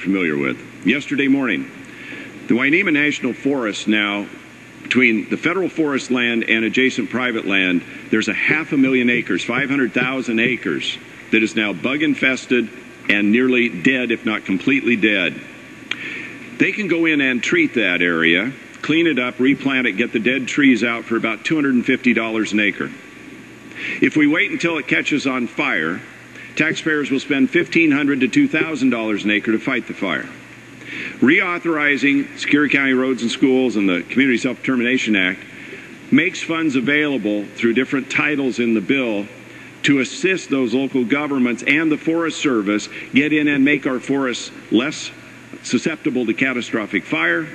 familiar with. Yesterday morning, the Wainema National Forest now, between the federal forest land and adjacent private land, there's 500,000 acres, 500,000 acres, that is now bug infested and nearly dead, if not completely dead. They can go in and treat that area, clean it up, replant it, get the dead trees out for about $250 an acre. If we wait until it catches on fire, taxpayers will spend $1,500 to $2,000 an acre to fight the fire. Reauthorizing Security County Roads and Schools and the Community Self-Determination Act makes funds available through different titles in the bill to assist those local governments and the Forest Service get in and make our forests less susceptible to catastrophic fire,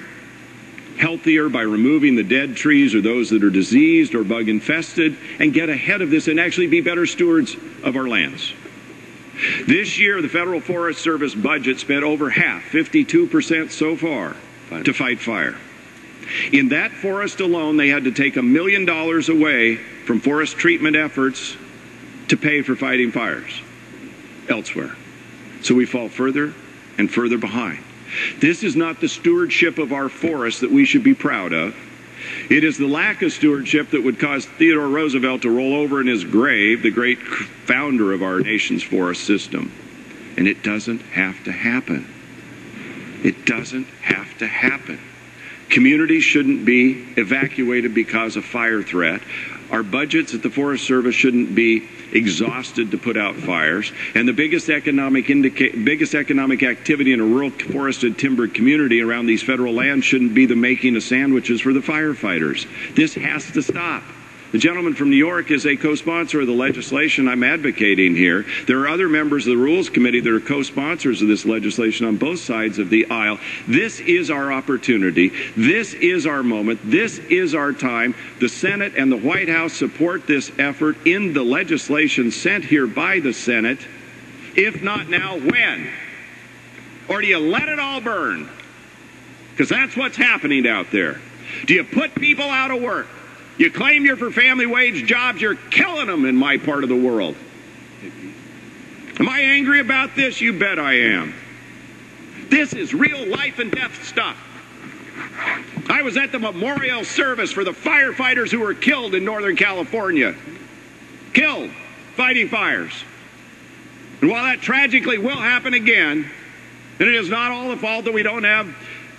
healthier by removing the dead trees or those that are diseased or bug infested, and get ahead of this and actually be better stewards of our lands. This year, the Federal Forest Service budget spent over half, 52% so far, to fight fire. In that forest alone, they had to take $1 million away from forest treatment efforts to pay for fighting fires elsewhere. So we fall further and further behind. This is not the stewardship of our forests that we should be proud of. It is the lack of stewardship that would cause Theodore Roosevelt to roll over in his grave, the great founder of our nation's forest system. And it doesn't have to happen. It doesn't have to happen. Communities shouldn't be evacuated because of fire threat. Our budgets at the Forest Service shouldn't be exhausted to put out fires. And the biggest economic activity in a rural forested timbered community around these federal lands shouldn't be the making of sandwiches for the firefighters. This has to stop. The gentleman from New York is a co-sponsor of the legislation I'm advocating here. There are other members of the Rules Committee that are co-sponsors of this legislation on both sides of the aisle. This is our opportunity. This is our moment. This is our time. The Senate and the White House support this effort in the legislation sent here by the Senate. If not now, when? Or do you let it all burn? Because that's what's happening out there. Do you put people out of work? You claim you're for family wage jobs, you're killing them in my part of the world. Am I angry about this? You bet I am. This is real life and death stuff. I was at the memorial service for the firefighters who were killed in Northern California. Killed fighting fires. And while that tragically will happen again, and it is not all the fault that we don't have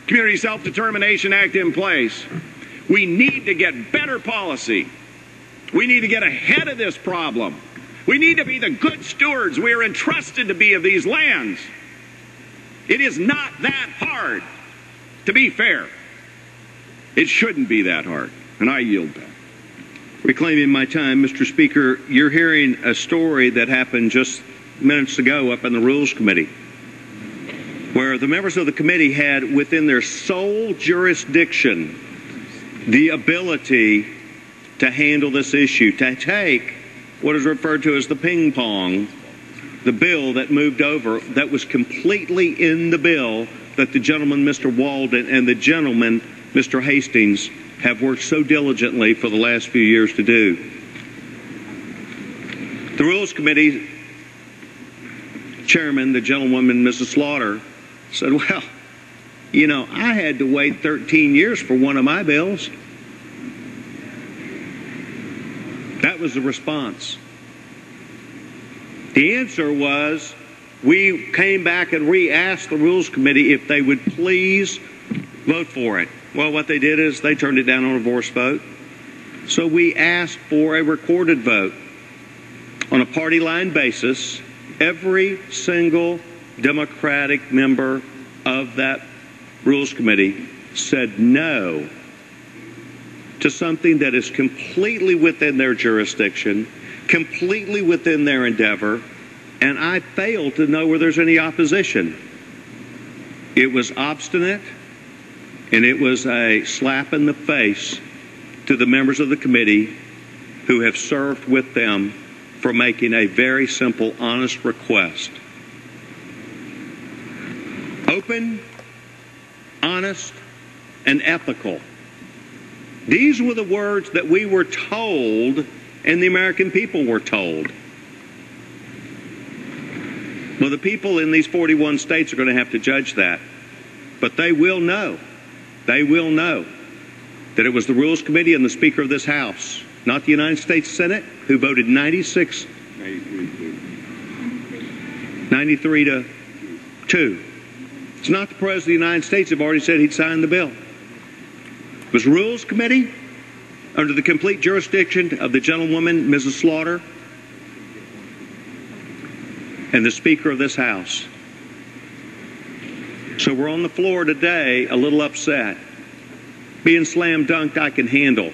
Community Self-Determination Act in place, we need to get better policy. We need to get ahead of this problem. We need to be the good stewards we are entrusted to be of these lands. It is not that hard, to be fair. It shouldn't be that hard. And I yield back. Reclaiming my time, Mr. Speaker, you're hearing a story that happened just minutes ago up in the Rules Committee, where the members of the committee had within their sole jurisdiction the ability to handle this issue, to take what is referred to as the ping pong, the bill that moved over, that was completely in the bill that the gentleman, Mr. Walden, and the gentleman, Mr. Hastings, have worked so diligently for the last few years to do. The Rules Committee chairman, the gentlewoman, Mrs. Slaughter, said, well, you know, I had to wait 13 years for one of my bills. That was the response. The answer was, we came back and re-asked the Rules Committee if they would please vote for it. Well, what they did is they turned it down on a voice vote. So we asked for a recorded vote. On a party line basis, every single Democratic member of that Rules Committee said no to something that is completely within their jurisdiction, completely within their endeavor, and I fail to know where there's any opposition. It was obstinate, and it was a slap in the face to the members of the committee who have served with them for making a very simple, honest request. Open, honest, and ethical. These were the words that we were told and the American people were told. Well, the people in these 41 states are going to have to judge that. But they will know. They will know that it was the Rules Committee and the Speaker of this House, not the United States Senate, who voted 93 to 2. It's not the President of the United States who already said he'd sign the bill. It was Rules Committee under the complete jurisdiction of the gentlewoman, Mrs. Slaughter, and the Speaker of this House. So we're on the floor today a little upset. Being slam dunked, I can handle.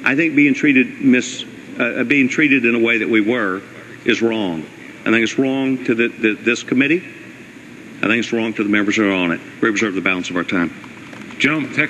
I think being treated in a way that we were is wrong. I think it's wrong to this committee. I think it's wrong to the members who are on it. We reserve the balance of our time. Gentlemen,